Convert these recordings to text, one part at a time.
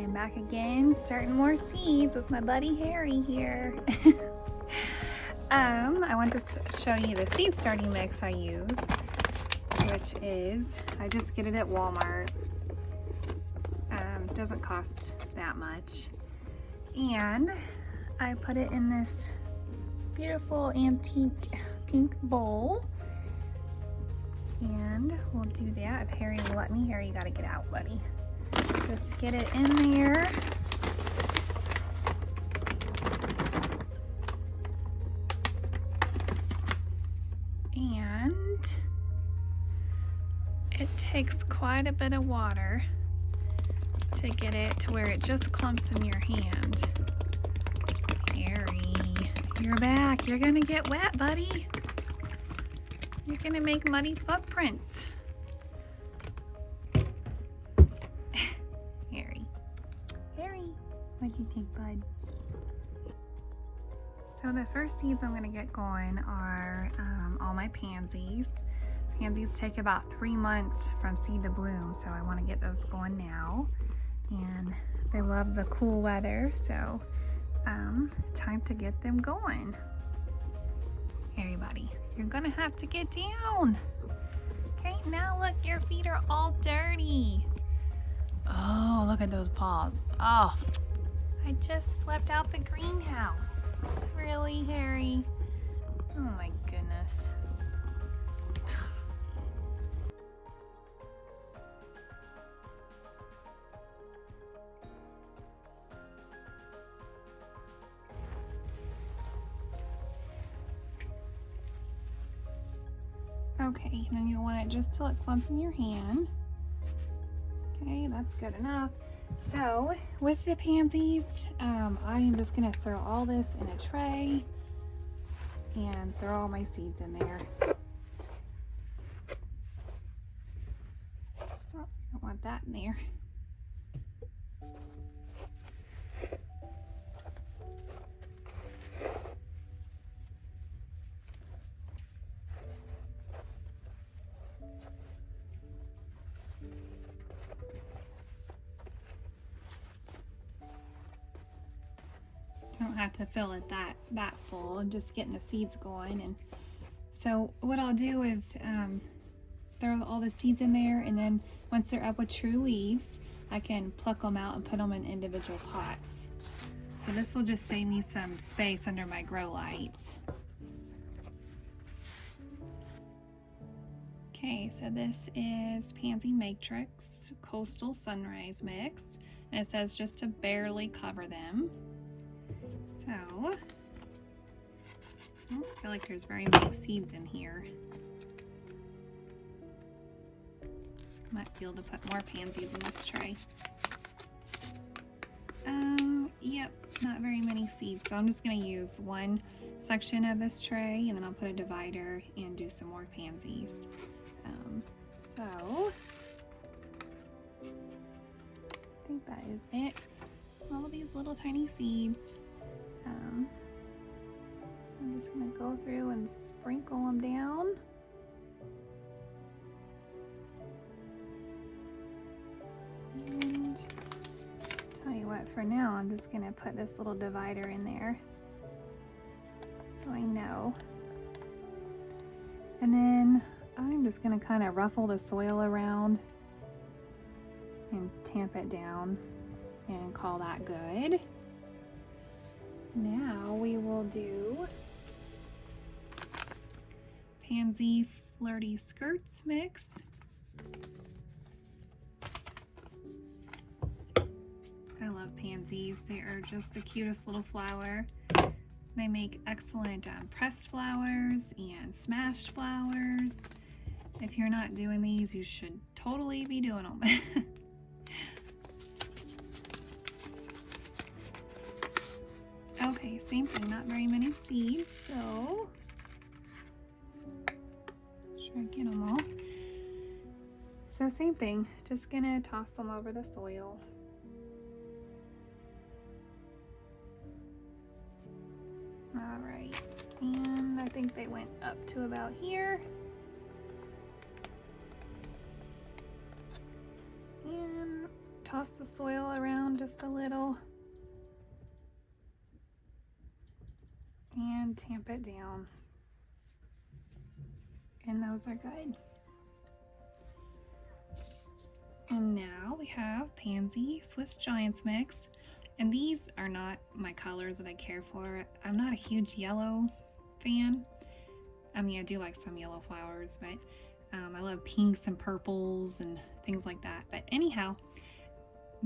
am back again, starting more seeds with my buddy Harry here. I want to show you the seed starting mix I use, which is, I just get it at Walmart. It doesn't cost that much. And I put it in this beautiful antique pink bowl. And we'll do that if Harry will let me. Harry, you gotta get out, buddy. Just get it in there. And it takes quite a bit of water to get it to where it just clumps in your hand. Harry, you're back. You're gonna get wet, buddy. You're gonna make muddy footprints. Harry, what do you think, bud? So the first seeds I'm gonna get going are all my pansies. Pansies take about 3 months from seed to bloom, so I wanna get those going now. And they love the cool weather, so time to get them going. Harry, buddy, you're gonna have to get down. Okay, now look, your feet are all dirty. Oh, look at those paws. Oh, I just swept out the greenhouse. Really, Harry? Oh my goodness. Okay, then you'll want it just till it clumps in your hand. Okay, that's good enough. So, with the pansies, I am just gonna throw all this in a tray and throw all my seeds in there. Oh, I don't want that in there. Don't have to fill it that full. I'm just getting the seeds going. And so what I'll do is throw all the seeds in there, and then once they're up with true leaves, I can pluck them out and put them in individual pots. So this will just save me some space under my grow lights. Okay, so this is Pansy Matrix Coastal Sunrise Mix, and it says just to barely cover them. So, I don't feel like there's very many seeds in here. Might be able to put more pansies in this tray. Yep, not very many seeds. So I'm just gonna use one section of this tray, and then I'll put a divider and do some more pansies. So, I think that is it. All these little tiny seeds. I'm just gonna go through and sprinkle them down. And tell you what, for now, I'm just gonna put this little divider in there so I know. And then I'm just gonna kind of ruffle the soil around and tamp it down and call that good. Now we will do Pansy Flirty Skirts Mix. I love pansies. They are just the cutest little flower. They make excellent pressed flowers and smashed flowers. If you're not doing these, you should totally be doing them. Okay, same thing, not very many seeds, so try to get them all. So same thing, just gonna toss them over the soil. All right, and I think they went up to about here. And toss the soil around just a little and tamp it down. And those are good. And now we have pansy Swiss Giants mix. And these are not my colors that I care for. I'm not a huge yellow fan. I mean, I do like some yellow flowers, but I love pinks and purples and things like that. But anyhow,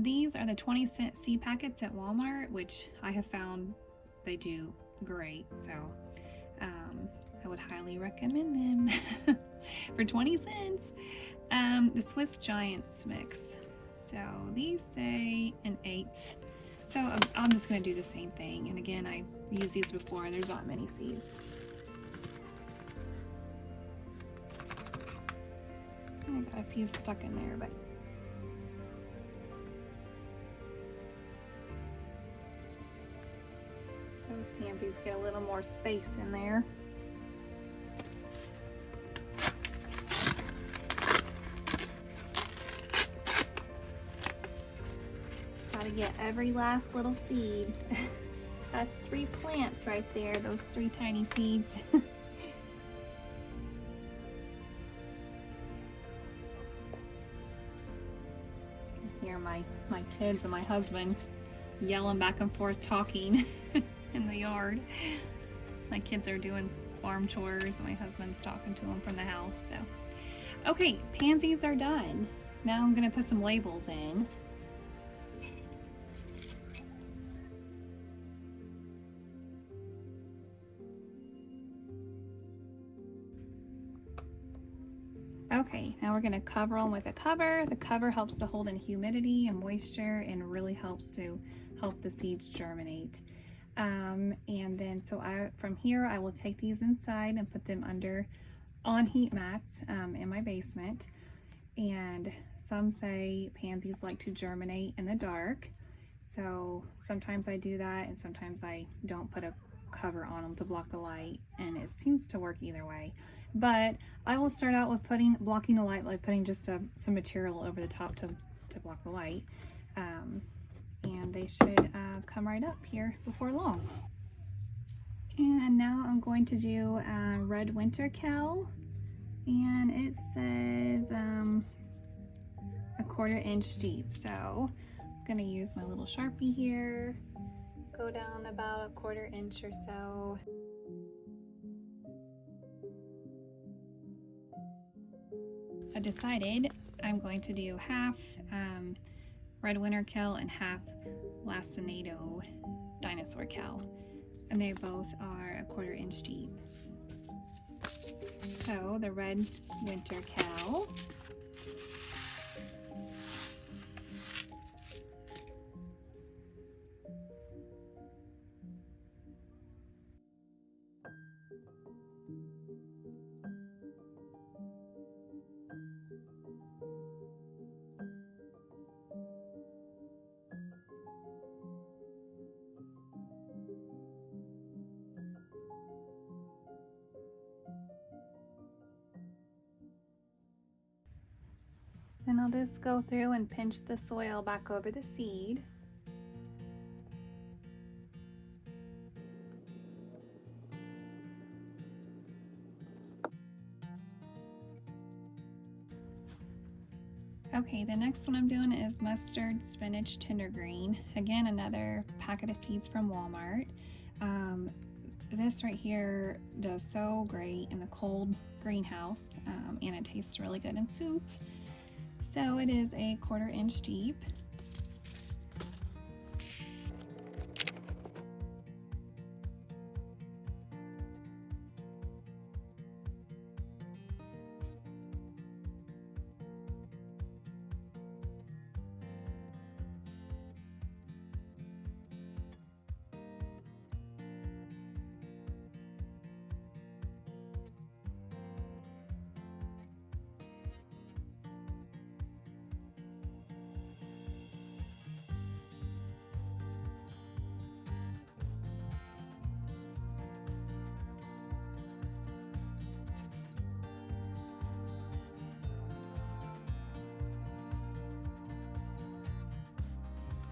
these are the 20-cent seed packets at Walmart, which I have found they do great. So I would highly recommend them for 20 cents. The Swiss Giants mix. So these say an 1/8. So I'm just going to do the same thing. And again, I used these before. There's not many seeds. I got a few stuck in there, but those pansies get a little more space in there. Gotta get every last little seed. That's 3 plants right there, those 3 tiny seeds. Hear my kids and my husband yelling back and forth, talking in the yard. My kids are doing farm chores and my husband's talking to them from the house. So okay, pansies are done. Now I'm gonna put some labels in. Okay, now we're going to cover them with a cover. The cover helps to hold in humidity and moisture and really helps to help the seeds germinate. And then from here I will take these inside and put them on heat mats in my basement. And some say pansies like to germinate in the dark. So sometimes I do that and sometimes I don't put a cover on them to block the light, and it seems to work either way. But I will start out with blocking the light by putting just some material over the top to block the light. And they should come right up here before long. And now I'm going to do red winter Kale, and it says 1/4 inch deep. So I'm gonna use my little Sharpie here, go down about 1/4 inch or so. I decided I'm going to do half red winter Kale and half lacinato dinosaur Kale, and they both are 1/4 inch deep. So the red winter Kale, then I'll just go through and pinch the soil back over the seed. Okay, the next one I'm doing is mustard spinach tender green. Again, another packet of seeds from Walmart. This right here does so great in the cold greenhouse, and it tastes really good in soup. So it is 1/4 inch deep.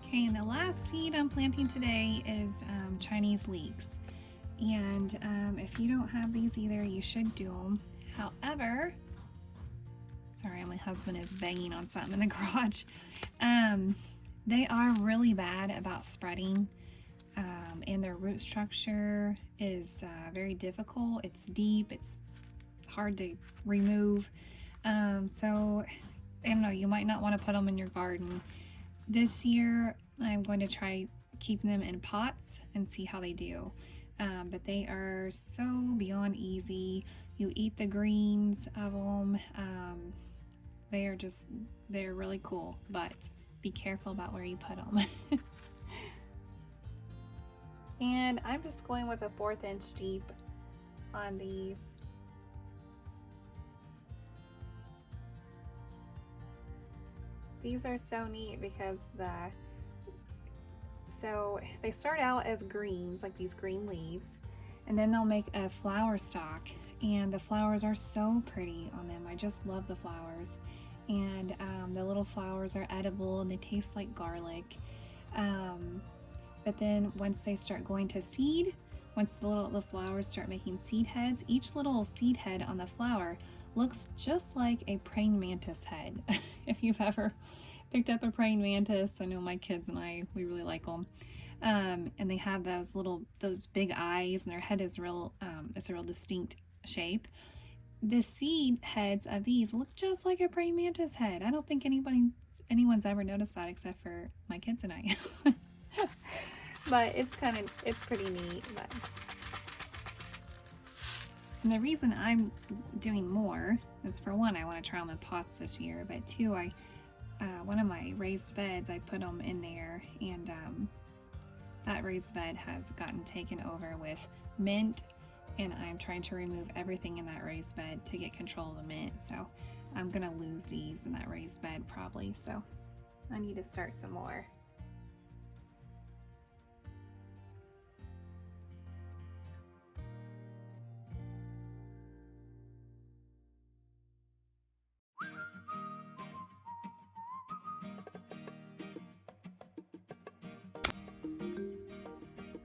Okay, and the last seed I'm planting today is Chinese leeks. And if you don't have these either, you should do them. However, sorry, my husband is banging on something in the garage. They are really bad about spreading, and their root structure is very difficult. It's deep, it's hard to remove. So, I don't know, you might not want to put them in your garden. This year, I'm going to try keeping them in pots and see how they do. But they are so beyond easy. You eat the greens of them. They're really cool, but be careful about where you put them. And I'm just going with a 1/4 inch deep on these. These are so neat because they start out as greens, like these green leaves, and then they'll make a flower stalk, and the flowers are so pretty on them. I just love the flowers, and the little flowers are edible and they taste like garlic. But then once they start going to seed, once the flowers start making seed heads, each little seed head on the flower looks just like a praying mantis head. If you've ever picked up a praying mantis, I know my kids and we really like them. And they have those big eyes, and their head is it's a real distinct shape. The seed heads of these look just like a praying mantis head. I don't think anyone's ever noticed that except for my kids and I. But it's pretty neat. And the reason I'm doing more is, for one, I want to try them in pots this year, but two, one of my raised beds, I put them in there, and that raised bed has gotten taken over with mint, and I'm trying to remove everything in that raised bed to get control of the mint. So I'm gonna lose these in that raised bed probably, so I need to start some more.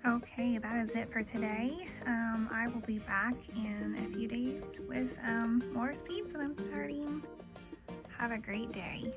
Okay, that is it for today. I will be back in a few days with more seeds that I'm starting. Have a great day.